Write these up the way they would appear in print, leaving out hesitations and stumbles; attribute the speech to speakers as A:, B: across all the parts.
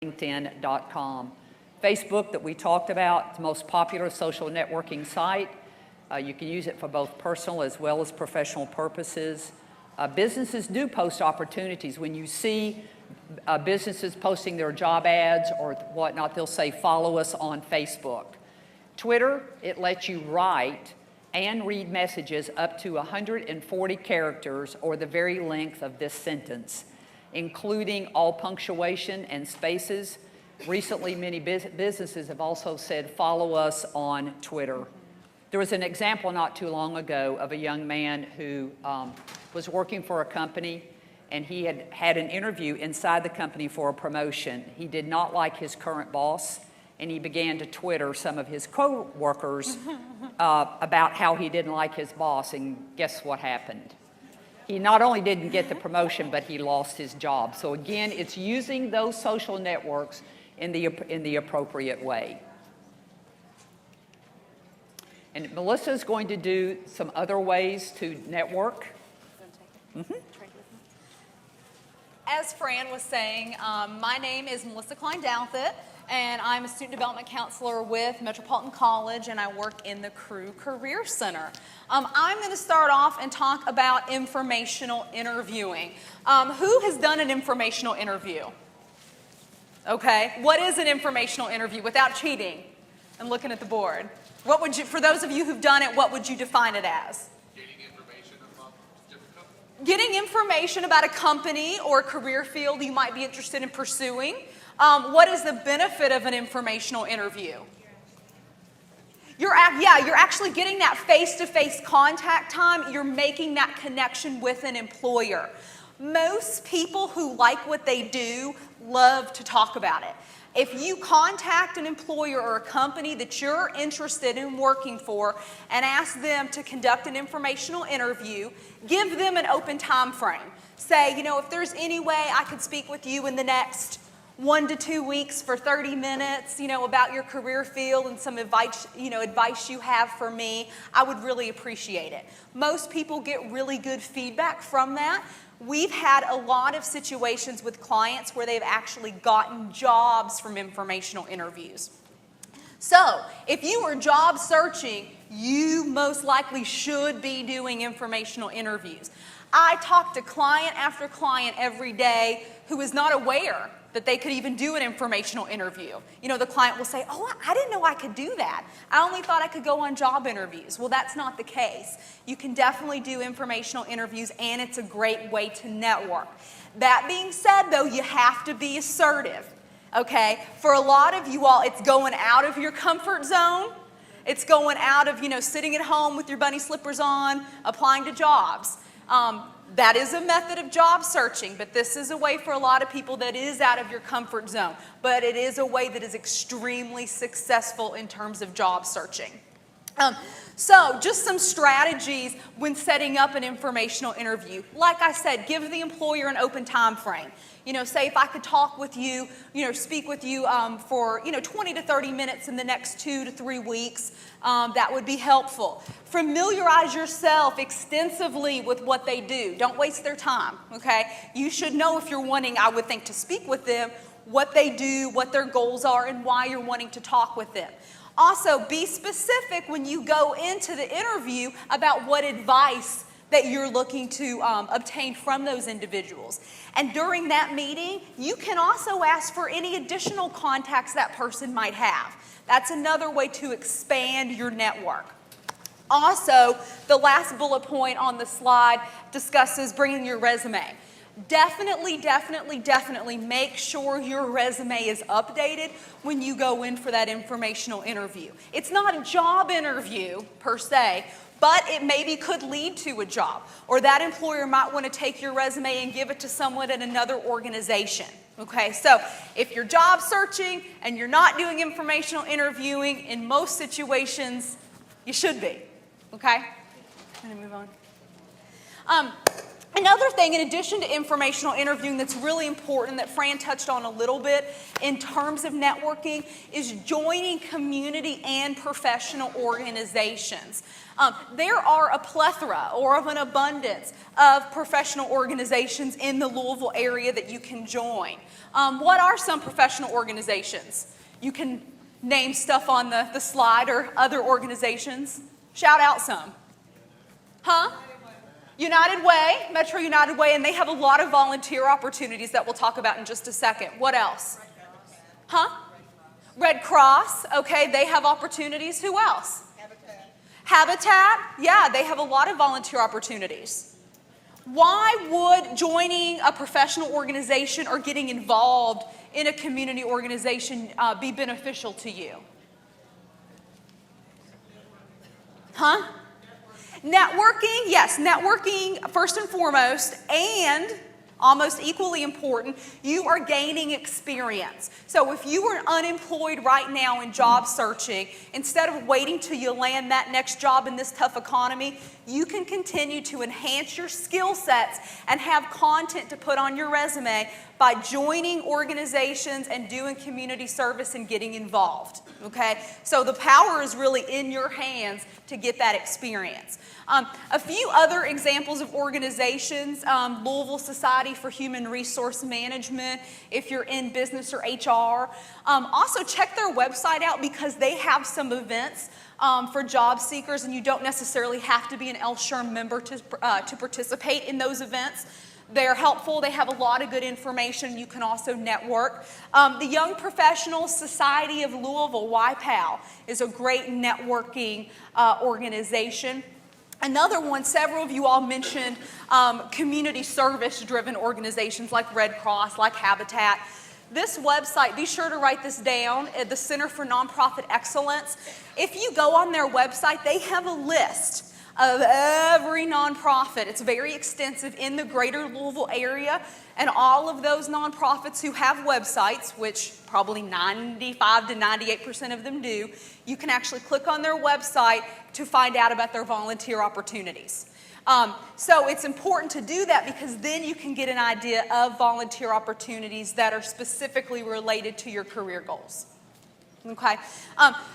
A: LinkedIn.com. Facebook that we talked about, the most popular social networking site. You can use it for both personal as well as professional purposes. Businesses do post opportunities. When you see businesses posting their job ads or whatnot, they'll say, follow us on Facebook. Twitter, it lets you write and read messages up to 140 characters or the very length of this sentence, including all punctuation and spaces. Recently, many businesses have also said, follow us on Twitter. There was an example not too long ago of a young man who was working for a company, and he had an interview inside the company for a promotion. He did not like his current boss, and he began to Twitter some of his co-workers about how he didn't like his boss, and guess what happened? He not only didn't get the promotion, but he lost his job. So again, it's using those social networks in the appropriate way. And Melissa is going to do some other ways to network. Mm-hmm.
B: As Fran was saying, my name is Melissa Klein-Douthit, and I'm a student development counselor with Metropolitan College, and I work in the Crew Career Center. I'm going to start off and talk about informational interviewing. Who has done an informational interview? Okay, what is an informational interview without cheating and looking at the board? What would you, for those of you who've done it, what would you define it as? Getting information about a company or a career field you might be interested in pursuing. What is the benefit of an informational interview? You're actually getting that face-to-face contact time. You're making that connection with an employer. Most people who like what they do love to talk about it. If you contact an employer or a company that you're interested in working for and ask them to conduct an informational interview, give them an open time frame. Say, if there's any way I could speak with you in the next 1 to 2 weeks for 30 minutes, about your career field and some advice you have for me, I would really appreciate it. Most people get really good feedback from that. We've had a lot of situations with clients where they've actually gotten jobs from informational interviews. So, if you are job searching, you most likely should be doing informational interviews. I talk to client after client every day who is not aware that they could even do an informational interview. The client will say, oh, I didn't know I could do that. I only thought I could go on job interviews. Well, that's not the case. You can definitely do informational interviews, and it's a great way to network. That being said, though, you have to be assertive, okay? For a lot of you all, it's going out of your comfort zone. It's going out of, sitting at home with your bunny slippers on, applying to jobs. That is a method of job searching, but this is a way for a lot of people that is out of your comfort zone. But it is a way that is extremely successful in terms of job searching. So just some strategies when setting up an informational interview. Like I said, give the employer an open time frame. Say if I could talk with you, speak with you for, 20 to 30 minutes in the next 2 to 3 weeks, that would be helpful. Familiarize yourself extensively with what they do. Don't waste their time, okay? You should know if you're wanting, I would think, to speak with them, what they do, what their goals are, and why you're wanting to talk with them. Also, be specific when you go into the interview about what advice that you're looking to obtain from those individuals. And during that meeting, you can also ask for any additional contacts that person might have. That's another way to expand your network. Also, the last bullet point on the slide discusses bringing your resume. Definitely make sure your resume is updated when you go in for that informational interview. It's not a job interview per se, but it maybe could lead to a job. Or that employer might want to take your resume and give it to someone at another organization. Okay, so if you're job searching and you're not doing informational interviewing, in most situations, you should be. Okay? I'm going to move on. Another thing, in addition to informational interviewing, that's really important that Fran touched on a little bit in terms of networking is joining community and professional organizations. There are a plethora or of an abundance of professional organizations in the Louisville area that you can join. What are some professional organizations? You can name stuff on the slide or other organizations. Shout out some. Huh? United Way, Metro United Way, and they have a lot of volunteer opportunities that we'll talk about in just a second. What else? Huh? Red Cross, okay, they have opportunities. Who else? Habitat, yeah, they have a lot of volunteer opportunities. Why would joining a professional organization or getting involved in a community organization be beneficial to you? Huh? Networking, yes, networking first and foremost, and almost equally important, you are gaining experience. So if you are unemployed right now in job searching, instead of waiting till you land that next job in this tough economy, you can continue to enhance your skill sets and have content to put on your resume by joining organizations and doing community service and getting involved, okay? So the power is really in your hands to get that experience. A few other examples of organizations, Louisville Society for Human Resource Management, if you're in business or HR. Also check their website out because they have some events for job seekers, and you don't necessarily have to be an LSHRM member to participate in those events. They're helpful. They have a lot of good information. You can also network. The Young Professionals Society of Louisville, YPAL, is a great networking organization. Another one, several of you all mentioned community service-driven organizations like Red Cross, like Habitat. This website, be sure to write this down, the Center for Nonprofit Excellence. If you go on their website, they have a list of every nonprofit. It's very extensive in the greater Louisville area, and all of those nonprofits who have websites, which probably 95 to 98% of them do, you can actually click on their website to find out about their volunteer opportunities. So it's important to do that because then you can get an idea of volunteer opportunities that are specifically related to your career goals. Okay.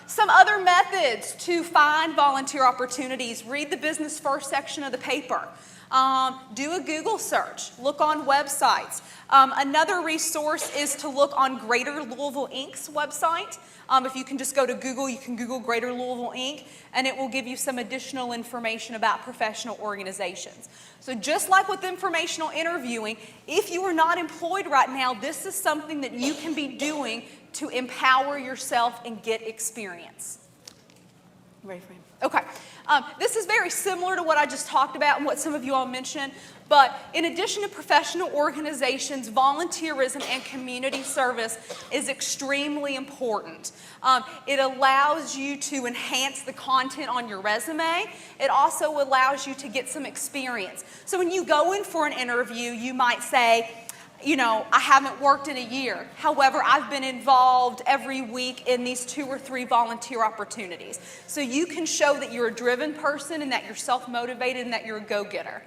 B: Some other methods to find volunteer opportunities: read the Business First section of the paper. Do a Google search. Look on websites. Another resource is to look on Greater Louisville Inc.'s website. If you can just go to Google, you can Google Greater Louisville Inc., and it will give you some additional information about professional organizations. So just like with informational interviewing, if you are not employed right now, this is something that you can be doing to empower yourself and get experience. Ready for him? Okay. This is very similar to what I just talked about and what some of you all mentioned, but in addition to professional organizations, volunteerism and community service is extremely important. It allows you to enhance the content on your resume. It also allows you to get some experience. So when you go in for an interview, you might say, you know, I haven't worked in a year. However, I've been involved every week in these 2 or 3 volunteer opportunities. So you can show that you're a driven person and that you're self-motivated and that you're a go-getter.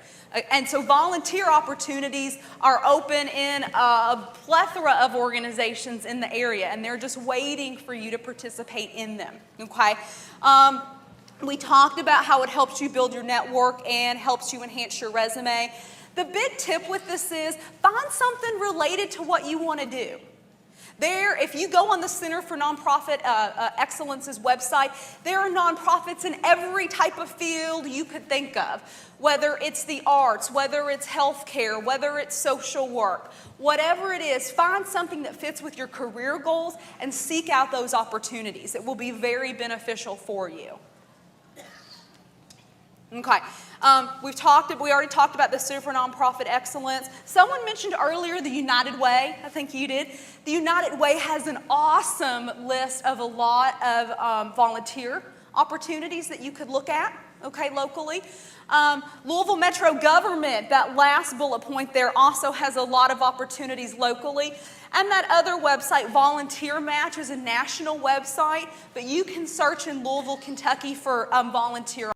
B: And so volunteer opportunities are open in a plethora of organizations in the area, and they're just waiting for you to participate in them, okay? We talked about how it helps you build your network and helps you enhance your resume. The big tip with this is find something related to what you want to do. If you go on the Center for Nonprofit Excellence's website, there are nonprofits in every type of field you could think of, whether it's the arts, whether it's healthcare, whether it's social work. Whatever it is, find something that fits with your career goals and seek out those opportunities. It will be very beneficial for you. Okay. We already talked about the Center for Nonprofit Excellence. Someone mentioned earlier the United Way. I think you did. The United Way has an awesome list of a lot of volunteer opportunities that you could look at, okay, locally. Louisville Metro Government, that last bullet point there, also has a lot of opportunities locally. And that other website, Volunteer Match, is a national website, but you can search in Louisville, Kentucky for volunteer